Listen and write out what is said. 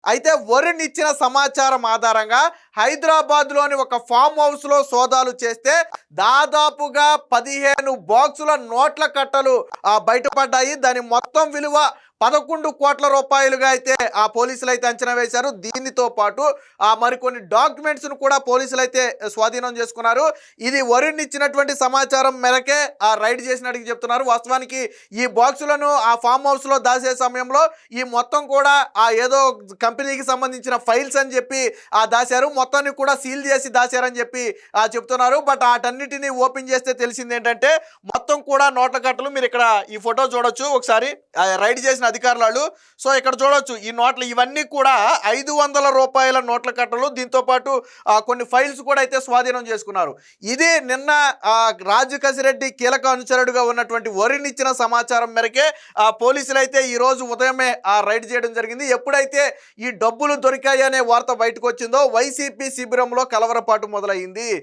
అయితే వరుణ్ సమాచారం ఆధారంగా హైదరాబాద్లోని ఒక ఫామ్ హౌస్లో సోదాలు చేస్తే దాదాపుగా 15 బాక్సుల నోట్ల కట్టలు బయటపడ్డాయి. దాని మొత్తం విలువ 11 కోట్ల రూపాయలుగా అయితే ఆ పోలీసులు అయితే అంచనా వేశారు. దీనితో పాటు మరికొన్ని డాక్యుమెంట్స్ ను కూడా పోలీసులు అయితే స్వాధీనం చేసుకున్నారు. ఇది వరుణ్ ఇచ్చినటువంటి సమాచారం మేరకే రైడ్ చేసినట్టు చెప్తున్నారు. వాస్తవానికి ఈ బాక్సులను ఆ ఫామ్ హౌస్ లో దాచే సమయంలో ఈ మొత్తం కూడా ఏదో కంపెనీకి సంబంధించిన ఫైల్స్ అని చెప్పి దాచారు. మొత్తాన్ని కూడా సీల్ చేసి దాచారని చెప్పి చెప్తున్నారు. బట్ వాటన్నిటిని ఓపెన్ చేస్తే తెలిసింది ఏంటంటే మొత్తం కూడా నోట్ల కట్టలు. మీరు ఇక్కడ ఈ ఫోటో చూడొచ్చు ఒకసారి, రైడ్ చేసిన అధికారులు. సో ఇక్కడ చూడొచ్చు ఈ నోట్లు ఇవన్నీ కూడా 500 రూపాయల నోట్ల కట్టలు. దీంతో పాటు కొన్ని ఫైల్స్ కూడా అయితే స్వాధీనం చేసుకున్నారు. ఇది నిన్న రాజు కసిరెడ్డి కీలక అనుచరుడుగా ఉన్నటువంటి వరుణ్ ఇచ్చిన సమాచారం మేరకే పోలీసులు అయితే ఈ రోజు ఉదయమే రైడ్ చేయడం జరిగింది. ఎప్పుడైతే ఈ డబ్బులు దొరికాయనే వార్త బయటకు వచ్చిందో వైసీపీ శిబిరంలో కలవరపాటు మొదలైంది.